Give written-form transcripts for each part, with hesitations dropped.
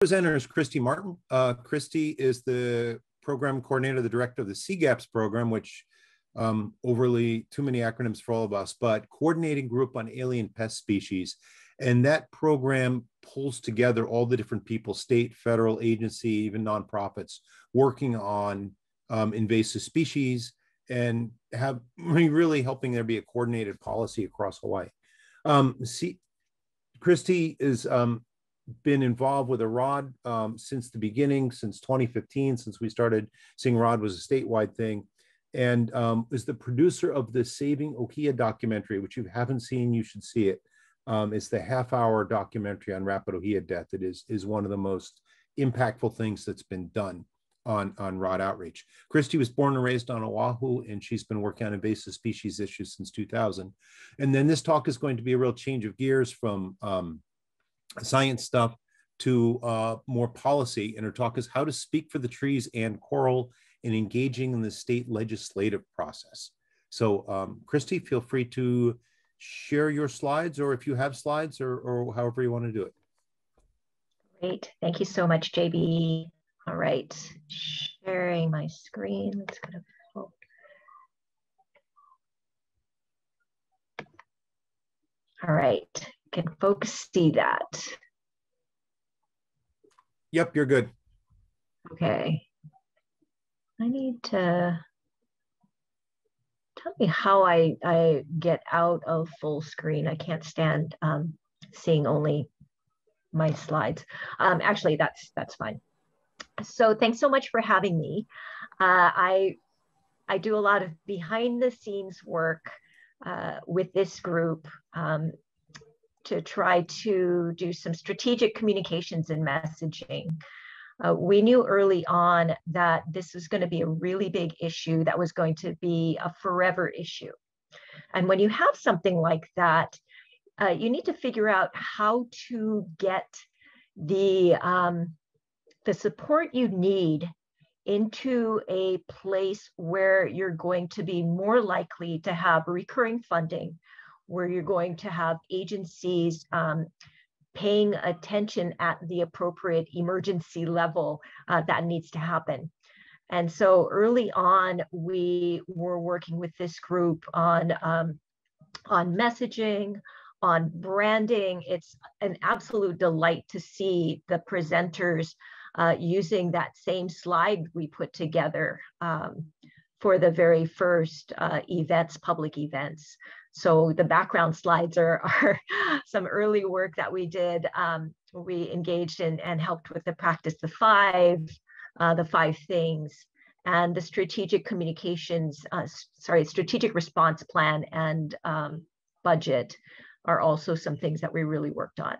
Presenter is Christy Martin. Christy is the program coordinator, the director of the CGAPS program, which overly too many acronyms for all of us, but Coordinating Group on Alien Pest Species. And that program pulls together all the different people, state, federal agency, even nonprofits, working on invasive species and have really helping there be a coordinated policy across Hawaii. Christy is been involved with ROD since the beginning, since 2015, since we started seeing ROD was a statewide thing, and is the producer of the Saving Ohia documentary, which you haven't seen, you should see it. It's the half-hour documentary on rapid Ohia death. It is one of the most impactful things that's been done on ROD outreach. Christy was born and raised on Oahu, and she's been working on invasive species issues since 2000. And then this talk is going to be a real change of gears from science stuff to more policy. And her talk is how to speak for the trees and coral in engaging in the state legislative process. So Christy, feel free to share your slides, or if you have slides, or however you want to do it. Great, thank you so much, JB. All right, sharing my screen. Let's go to help. All right, can folks see that? Yep, you're good. Okay. I need to tell me how I get out of full screen. I can't stand seeing only my slides. Actually, that's fine. So thanks so much for having me. I do a lot of behind the scenes work with this group to try to do some strategic communications and messaging. We knew early on that this was going to be a really big issue that was going to be a forever issue. And when you have something like that, you need to figure out how to get the support you need into a place where you're going to be more likely to have recurring funding, where you're going to have agencies paying attention at the appropriate emergency level that needs to happen. And so early on, we were working with this group on messaging, on branding. It's an absolute delight to see the presenters using that same slide we put together for the very first public events. So the background slides are some early work that we did. We engaged in and helped with the practice the five things, and the strategic communications, strategic response plan and budget are also some things that we really worked on.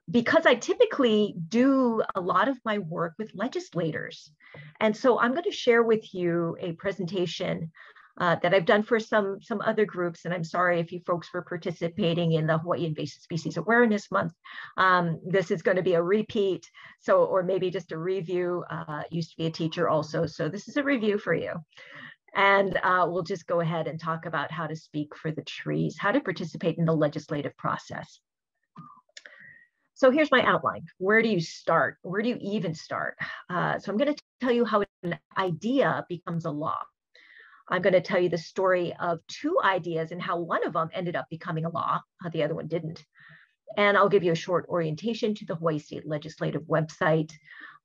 Because I typically do a lot of my work with legislators. And so I'm going to share with you a presentation that I've done for some other groups. And I'm sorry if you folks were participating in the Hawaii Invasive Species Awareness Month. This is going to be a repeat, or maybe just a review. Used to be a teacher also, so this is a review for you. And we'll just go ahead and talk about how to speak for the trees, how to participate in the legislative process. So here's my outline. Where do you start? Where do you even start? So I'm going to tell you how an idea becomes a law. I'm going to tell you the story of two ideas and how one of them ended up becoming a law, the other one didn't. And I'll give you a short orientation to the Hawaii State Legislative website.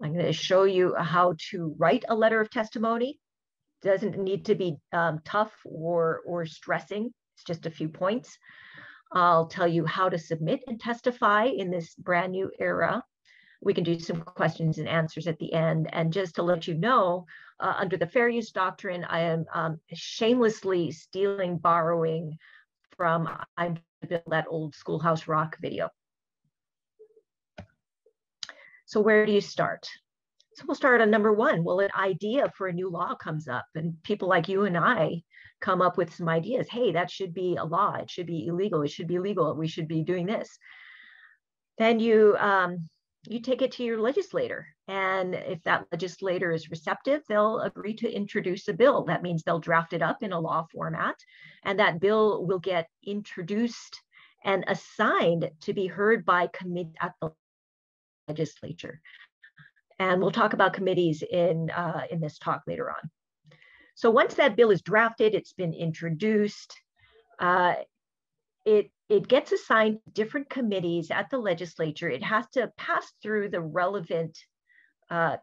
I'm going to show you how to write a letter of testimony. Doesn't need to be tough or stressing. It's just a few points. I'll tell you how to submit and testify in this brand new era. We can do some questions and answers at the end. And just to let you know, under the fair use doctrine, I am shamelessly borrowing from I'm that old Schoolhouse Rock video. So where do you start? So we'll start on number one. Well, an idea for a new law comes up, and people like you and I come up with some ideas. Hey, that should be a law. It should be illegal. It should be legal. We should be doing this. Then you take it to your legislator. And if that legislator is receptive, they'll agree to introduce a bill. That means they'll draft it up in a law format, and that bill will get introduced and assigned to be heard by committee at the legislature. And we'll talk about committees in this talk later on. So once that bill is drafted, it's been introduced, it gets assigned different committees at the legislature. It has to pass through the relevant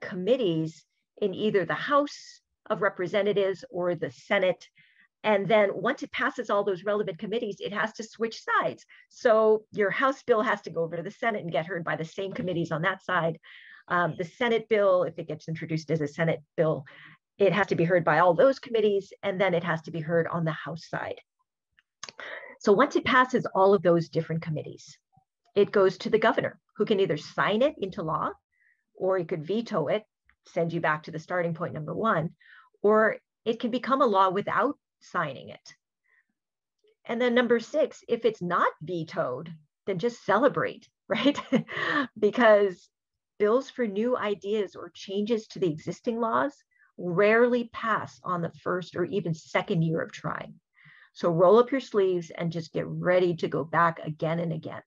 committees in either the House of Representatives or the Senate. And then once it passes all those relevant committees, it has to switch sides. So your House bill has to go over to the Senate and get heard by the same committees on that side. The Senate bill, if it gets introduced as a Senate bill, it has to be heard by all those committees, and then it has to be heard on the House side. So once it passes all of those different committees, it goes to the governor, who can either sign it into law, or he could veto it, send you back to the starting point number one, or it can become a law without signing it. And then number 6, if it's not vetoed, then just celebrate, right? Because bills for new ideas or changes to the existing laws rarely pass on the first or even second year of trying. So roll up your sleeves and just get ready to go back again and again.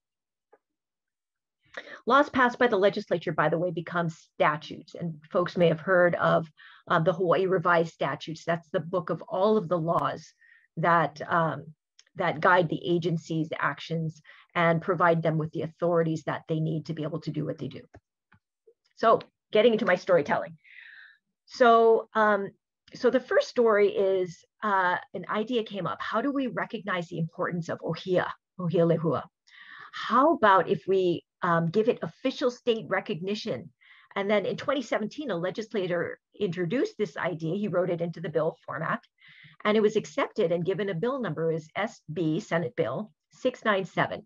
Laws passed by the legislature, by the way, become statutes. And folks may have heard of the Hawaii Revised Statutes. That's the book of all of the laws that, that guide the agency's actions and provide them with the authorities that they need to be able to do what they do. So getting into my storytelling. So, so the first story is an idea came up. How do we recognize the importance of ohia lehua? How about if we give it official state recognition? And then in 2017, a legislator introduced this idea. He wrote it into the bill format, and it was accepted and given a bill number as SB, Senate Bill 697.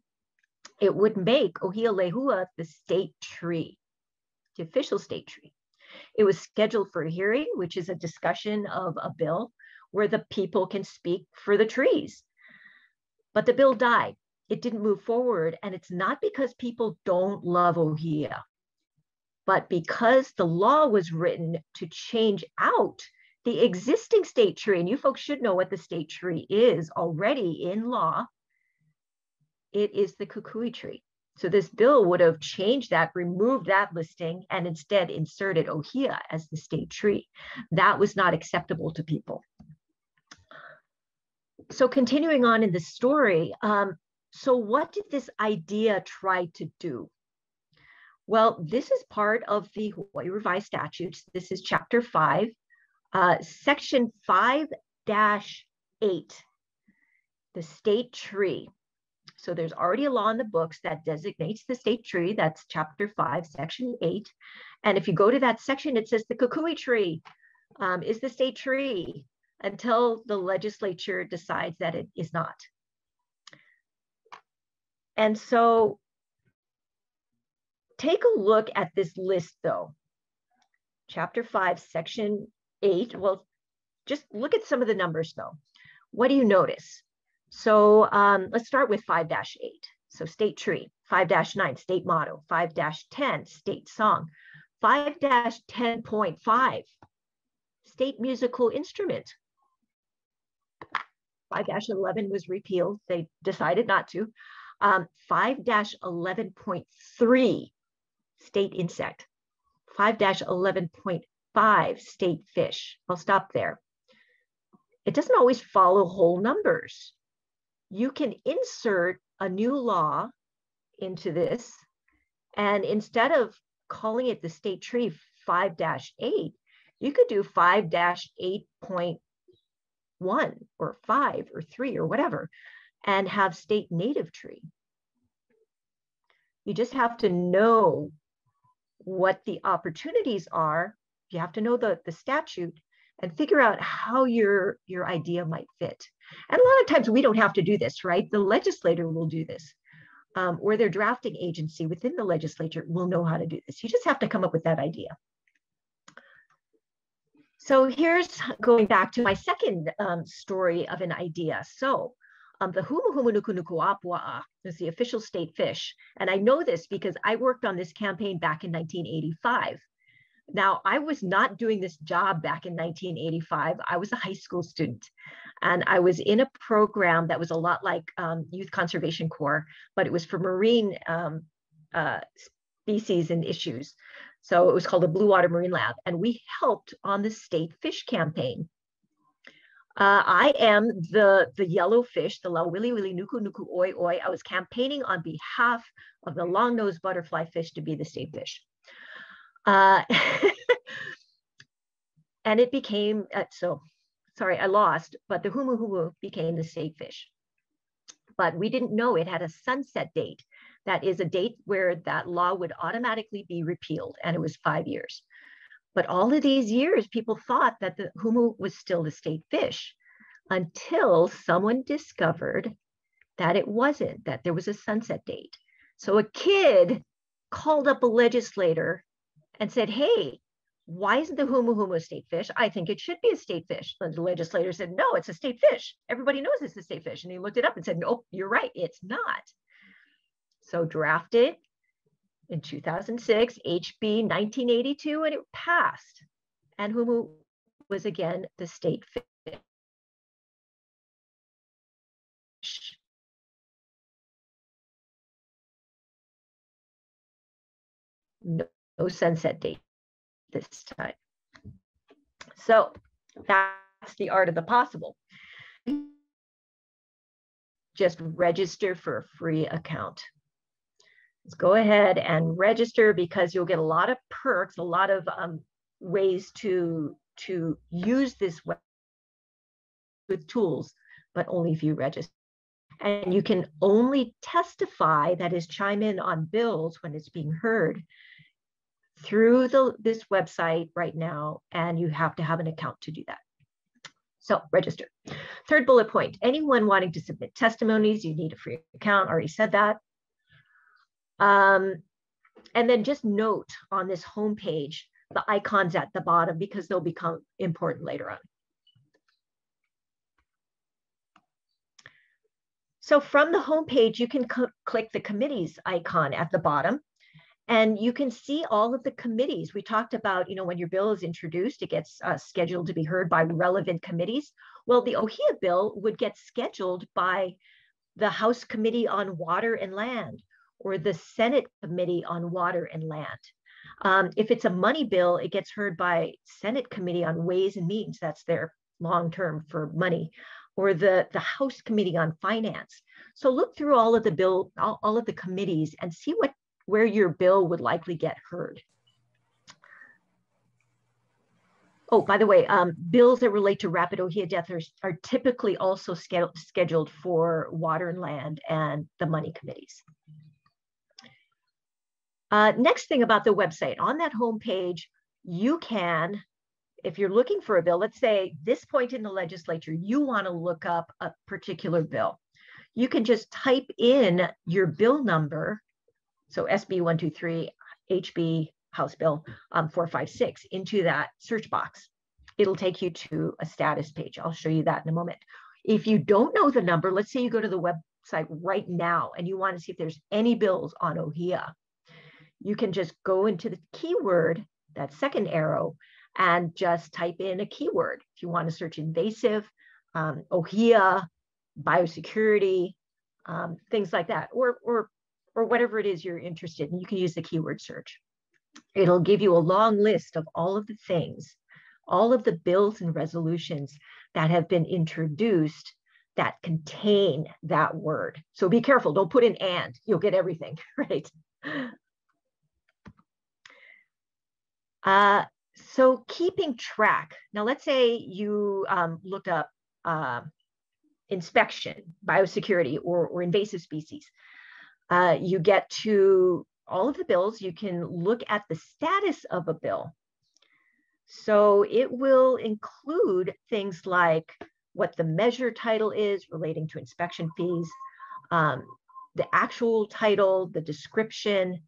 It would make ohia lehua the state tree, the official state tree. It was scheduled for a hearing, which is a discussion of a bill where the people can speak for the trees. But the bill died. It didn't move forward. And it's not because people don't love ohia, but because the law was written to change out the existing state tree. And you folks should know what the state tree is already in law. It is the kukui tree. So this bill would have changed that, removed that listing, and instead inserted ohia as the state tree. That was not acceptable to people. So continuing on in the story, so what did this idea try to do? Well, this is part of the Hawaii Revised Statutes. This is Chapter 5, Section 5-8, the state tree. So there's already a law in the books that designates the state tree. That's Chapter 5, Section 8. And if you go to that section, it says the kukui tree is the state tree until the legislature decides that it is not. And so take a look at this list, though. Chapter 5, Section 8. Well, just look at some of the numbers, though. What do you notice? So let's start with 5-8. So state tree, 5-9, state motto, 5-10, state song, 5-10.5, state musical instrument. 5-11 was repealed. They decided not to. 5-11.3, state insect. 5-11.5, state fish. I'll stop there. It doesn't always follow whole numbers. You can insert a new law into this, and instead of calling it the state tree 5-8, you could do 5-8.1 or 5 or 3 or whatever, and have state native tree. You just have to know what the opportunities are. You have to know the statute and figure out how your idea might fit. And a lot of times we don't have to do this, right? The legislator will do this, or their drafting agency within the legislature will know how to do this. You just have to come up with that idea. So here's going back to my second story of an idea. So the Humuhumunukunukuapua'a is the official state fish. And I know this because I worked on this campaign back in 1985. Now, I was not doing this job back in 1985. I was a high school student, and I was in a program that was a lot like Youth Conservation Corps, but it was for marine species and issues. So it was called the Blue Water Marine Lab, and we helped on the state fish campaign. I am the yellow fish, the Lauwili Wili Nuku Nuku Oi Oi. I was campaigning on behalf of the long-nosed butterfly fish to be the state fish. And it became, sorry, I lost, but the Humu Humu became the state fish. But we didn't know it had a sunset date. That is a date where that law would automatically be repealed, and it was 5 years. But all of these years, people thought that the humu was still the state fish until someone discovered that it wasn't, that there was a sunset date. So a kid called up a legislator and said, hey, why isn't the humu humu a state fish? I think it should be a state fish. And the legislator said, no, it's a state fish. Everybody knows it's a state fish. And he looked it up and said, no, you're right, it's not. So drafted in 2006, HB 1982, and it passed. And humu was again the state fish. No sunset date this time. So that's the art of the possible. Just register for a free account. Let's go ahead and register, because you'll get a lot of perks, a lot of ways to use this web with tools, but only if you register. And you can only testify, that is chime in on bills when it's being heard, through this website right now, and you have to have an account to do that. So register. Third bullet point, anyone wanting to submit testimonies, you need a free account, already said that. And then just note on this homepage, the icons at the bottom, because they'll become important later on. So from the homepage, you can click the committees icon at the bottom, and you can see all of the committees. We talked about, when your bill is introduced, it gets scheduled to be heard by relevant committees. Well, the OHIA bill would get scheduled by the House Committee on Water and Land, or the Senate Committee on Water and Land. If it's a money bill, it gets heard by Senate Committee on Ways and Means, that's their long term for money, or the House Committee on Finance. So look through all of the all of the committees and see where your bill would likely get heard. Oh, by the way, bills that relate to rapid OHIA death are typically also scheduled for Water and Land and the money committees. Next thing about the website, on that homepage, you can, if you're looking for a bill, let's say this point in the legislature, you want to look up a particular bill. You can just type in your bill number, so SB 123, HB, House Bill 456, into that search box. It'll take you to a status page. I'll show you that in a moment. If you don't know the number, let's say you go to the website right now and you want to see if there's any bills on OHIA. You can just go into the keyword, that second arrow, and just type in a keyword. If you want to search invasive, OHIA, biosecurity, things like that, or whatever it is you're interested in, you can use the keyword search. It'll give you a long list of all of the things, all of the bills and resolutions that have been introduced that contain that word. So be careful, don't put in and, you'll get everything, right? So keeping track. Now, let's say you looked up inspection, biosecurity, or invasive species. You get to all of the bills. You can look at the status of a bill. So it will include things like what the measure title is relating to inspection fees, the actual title, the description,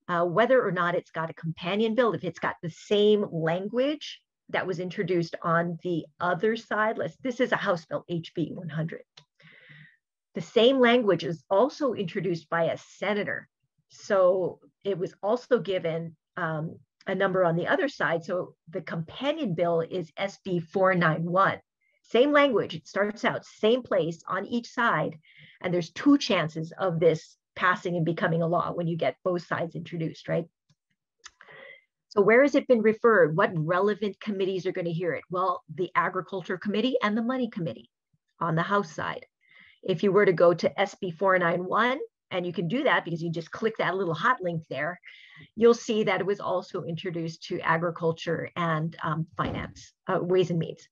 whether or not it's got a companion bill, if it's got the same language that was introduced on the other side. This is a House Bill, HB 100. The same language is also introduced by a senator. So it was also given a number on the other side. So the companion bill is SB 491. Same language, it starts out same place on each side. And there's two chances of this passing and becoming a law when you get both sides introduced, right? So where has it been referred? What relevant committees are going to hear it? Well, the Agriculture Committee and the Money Committee on the House side. If you were to go to SB 491, and you can do that because you just click that little hot link there, you'll see that it was also introduced to Agriculture and Finance, Ways and Means.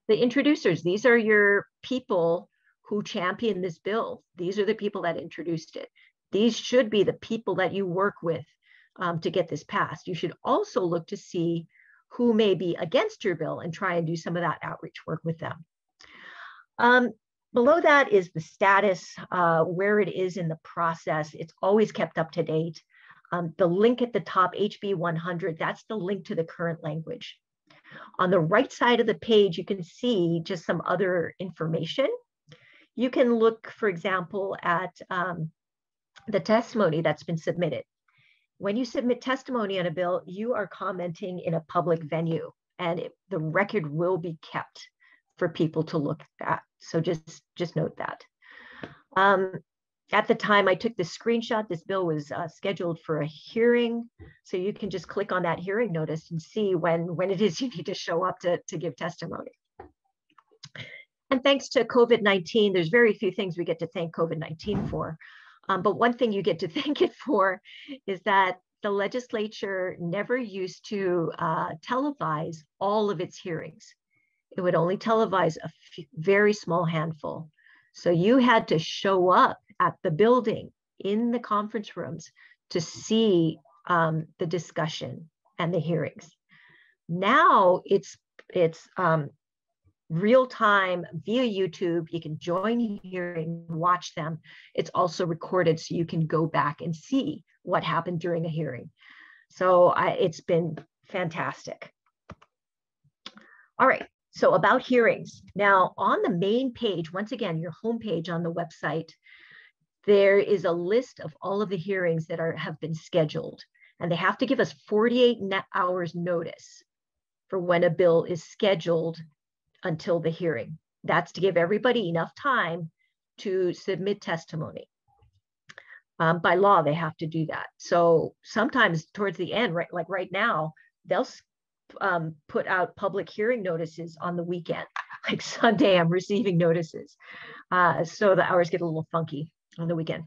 The introducers, these are your people who champion this bill. These are the people that introduced it. These should be the people that you work with to get this passed. You should also look to see who may be against your bill and try and do some of that outreach work with them. Below that is the status, where it is in the process. It's always kept up to date. The link at the top, HB 100, that's the link to the current language. On the right side of the page, you can see just some other information. You can look, for example, at the testimony that's been submitted. When you submit testimony on a bill, you are commenting in a public venue, and the record will be kept for people to look at. So just note that. At the time I took this screenshot, this bill was scheduled for a hearing. So you can just click on that hearing notice and see when it is you need to show up to give testimony. And thanks to COVID-19, there's very few things we get to thank COVID-19 for. But one thing you get to thank it for is that the legislature never used to televise all of its hearings. It would only televise a very small handful. So you had to show up at the building in the conference rooms to see the discussion and the hearings. Now it's real time via YouTube. You can join hearings, watch them. It's also recorded so you can go back and see what happened during a hearing. So it's been fantastic. All right. So about hearings. Now on the main page, once again, your homepage on the website, there is a list of all of the hearings that have been scheduled, and they have to give us 48 hours notice for when a bill is scheduled until the hearing. That's to give everybody enough time to submit testimony. By law, they have to do that. So sometimes towards the end, right, like right now, they'll put out public hearing notices on the weekend. Like Sunday, I'm receiving notices. So the hours get a little funky on the weekend.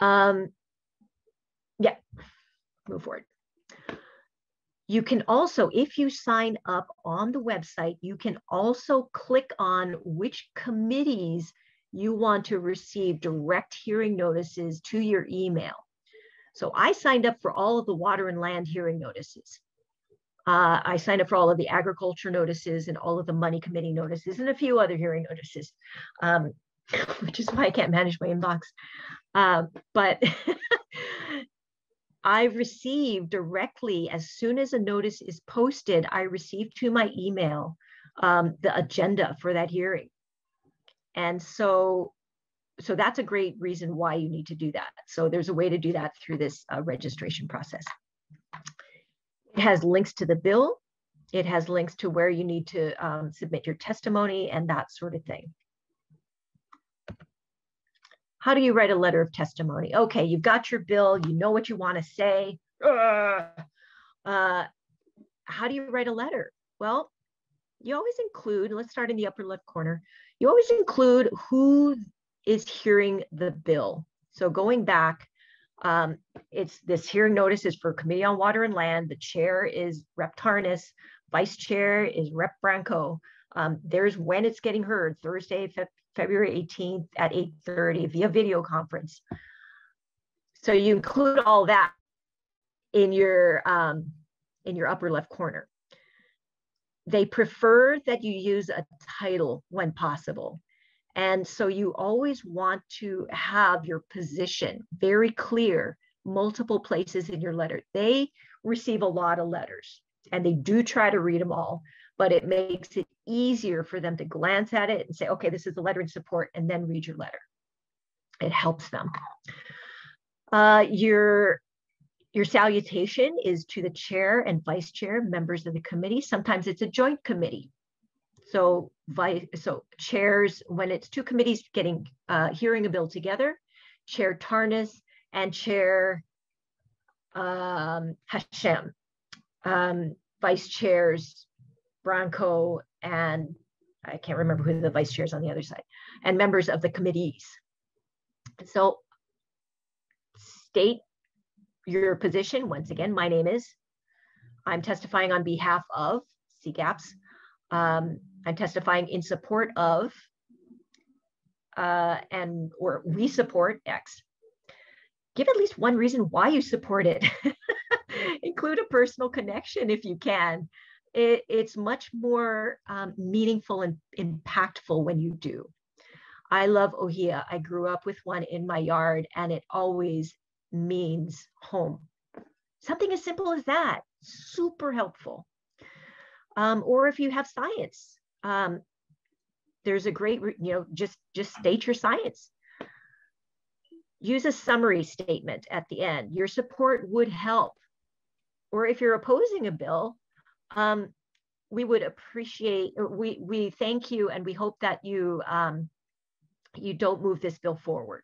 Yeah, move forward. You can also, if you sign up on the website, you can also click on which committees you want to receive direct hearing notices to your email. So I signed up for all of the Water and Land hearing notices. I signed up for all of the agriculture notices and all of the Money Committee notices and a few other hearing notices, which is why I can't manage my inbox. But I receive directly, as soon as a notice is posted, I receive to my email the agenda for that hearing. And so that's a great reason why you need to do that. So there's a way to do that through this registration process. It has links to the bill. It has links to where you need to submit your testimony and that sort of thing. How do you write a letter of testimony? Okay, you've got your bill, you know what you want to say. How do you write a letter? Well, you always include, let's start in the upper left corner, you always include who is hearing the bill. So going back, it's this hearing notice is for Committee on Water and Land. The chair is Rep. Tarnas, vice chair is Rep. Branco. There's when it's getting heard, Thursday, February 18th at 8:30 via video conference. So you include all that in your upper left corner. They prefer that you use a title when possible. And so you always want to have your position very clear, multiple places in your letter. They receive a lot of letters and they do try to read them all, but it makes it easier for them to glance at it and say, okay, this is the letter in support, and then read your letter. It helps them. Your salutation is to the chair and vice chair, members of the committee. Sometimes it's a joint committee. So chairs, when it's two committees getting hearing a bill together, Chair Tarnas and Chair Hashem, vice chairs Branco, and I can't remember who the vice chairs on the other side, and members of the committees. So state your position. Once again, my name is, I'm testifying on behalf of CGAPS. I'm testifying in support of, or we support X. Give at least one reason why you support it. Include a personal connection if you can. It's much more meaningful and impactful when you do. I love ohia. I grew up with one in my yard, and it always means home. Something as simple as that, super helpful. Or if you have science, there's a great, just state your science. Use a summary statement at the end. Your support would help. Or if you're opposing a bill, we would appreciate, we thank you, and we hope that you you don't move this bill forward.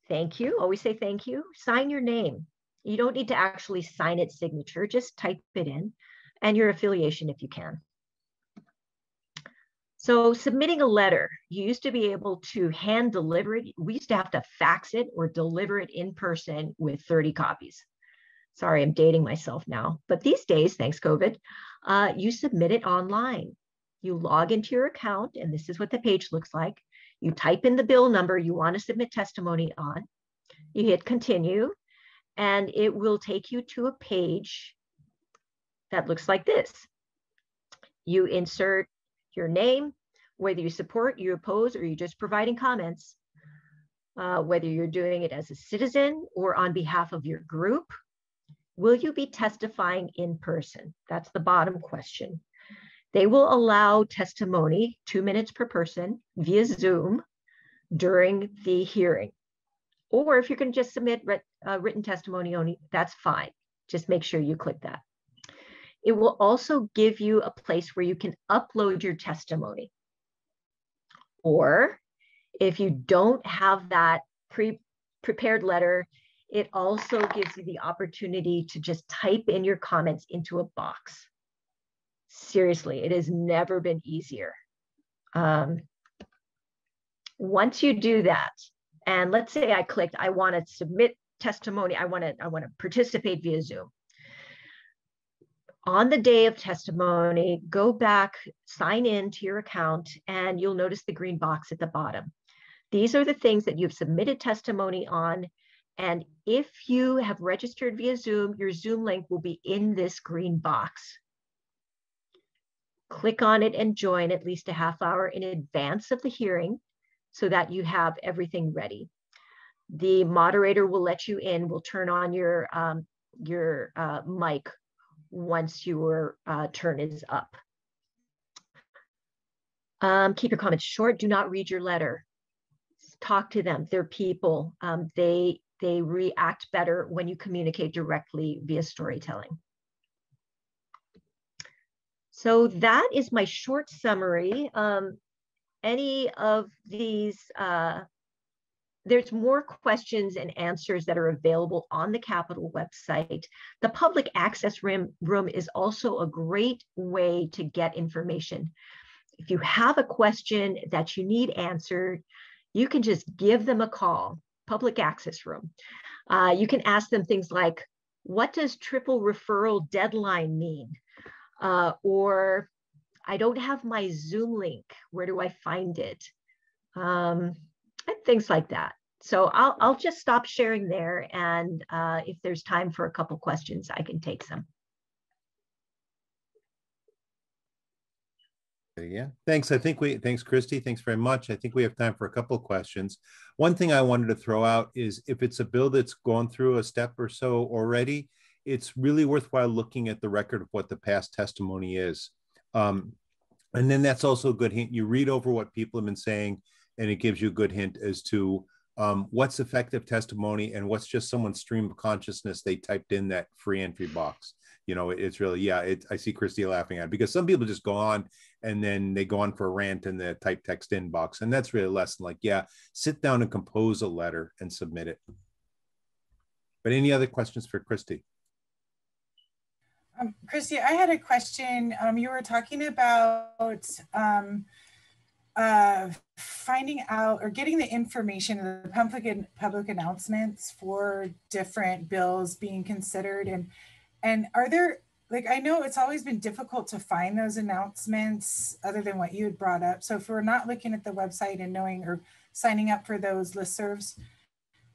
Thank you. Always say thank you. Sign your name. You don't need to actually sign its signature. Just type it in, and your affiliation if you can. So submitting a letter, you used to be able to hand deliver it. We used to have to fax it or deliver it in person with 30 copies. Sorry, I'm dating myself now. But these days, thanks COVID, you submit it online. You log into your account, and this is what the page looks like. You type in the bill number you want to submit testimony on. You hit continue, and it will take you to a page that looks like this. You insert your name, whether you support, you oppose, or you're just providing comments, whether you're doing it as a citizen or on behalf of your group. Will you be testifying in person? That's the bottom question. They will allow testimony 2 minutes per person via Zoom during the hearing. Or if you can just submit written testimony only, that's fine. Just make sure you click that. It will also give you a place where you can upload your testimony. Or if you don't have that prepared letter, it also gives you the opportunity to just type in your comments into a box. Seriously, it has never been easier. Once you do that, and let's say I clicked, I want to submit testimony, I want to participate via Zoom. On the day of testimony, go back, sign in to your account, and you'll notice the green box at the bottom. These are the things that you've submitted testimony on. And if you have registered via Zoom, your Zoom link will be in this green box. Click on it and join at least a half hour in advance of the hearing so that you have everything ready. The moderator will let you in, will turn on your mic once your turn is up. Keep your comments short. Do not read your letter. Talk to them. They're people. They react better when you communicate directly via storytelling. So that is my short summary. Any of these, there's more questions and answers that are available on the Capitol website. The public access room is also a great way to get information. If you have a question that you need answered, you can just give them a call, public access room. You can ask them things like, what does triple referral deadline mean? Or I don't have my Zoom link, where do I find it? And things like that. So I'll just stop sharing there, and if there's time for a couple questions, I can take some. Yeah, thanks. Thanks, Christy. Thanks very much. I think we have time for a couple of questions. One thing I wanted to throw out is if it's a bill that's gone through a step or so already, it's really worthwhile looking at the record of what the past testimony is. And then that's also a good hint. You read over what people have been saying, and it gives you a good hint as to what's effective testimony and what's just someone's stream of consciousness they typed in that free entry box. You know, it's really, yeah, I see Christy laughing at it, because some people just go on and then they go on for a rant in the type text in box. And that's really a lesson like, yeah, sit down and compose a letter and submit it. But any other questions for Christy? Christy, I had a question. You were talking about finding out or getting the information, the public announcements for different bills being considered, and are there, like, I know it's always been difficult to find those announcements other than what you had brought up. So if we're not looking at the website and knowing or signing up for those listservs,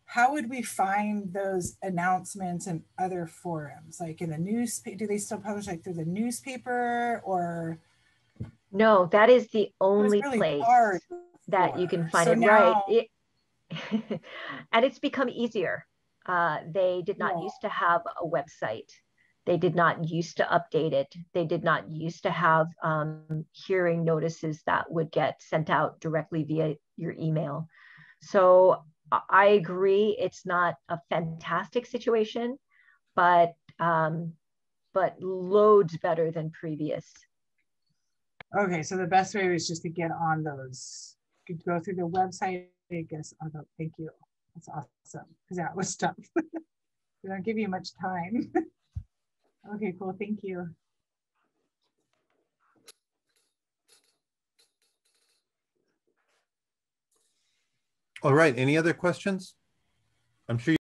how would we find those announcements in other forums, like in the newspaper? Do they still publish like through the newspaper, or? No, that is the only really place that you can find so it. now, Right. And it's become easier. They did not used to have a website. They did not used to update it. They did not used to have hearing notices that would get sent out directly via your email. So I agree, it's not a fantastic situation, but loads better than previous. Okay, so the best way was just to get on those. You could go through the website, I guess. Oh, thank you. That's awesome, because that was tough. They don't give you much time. Okay, cool. Thank you. All right. Any other questions? I'm sure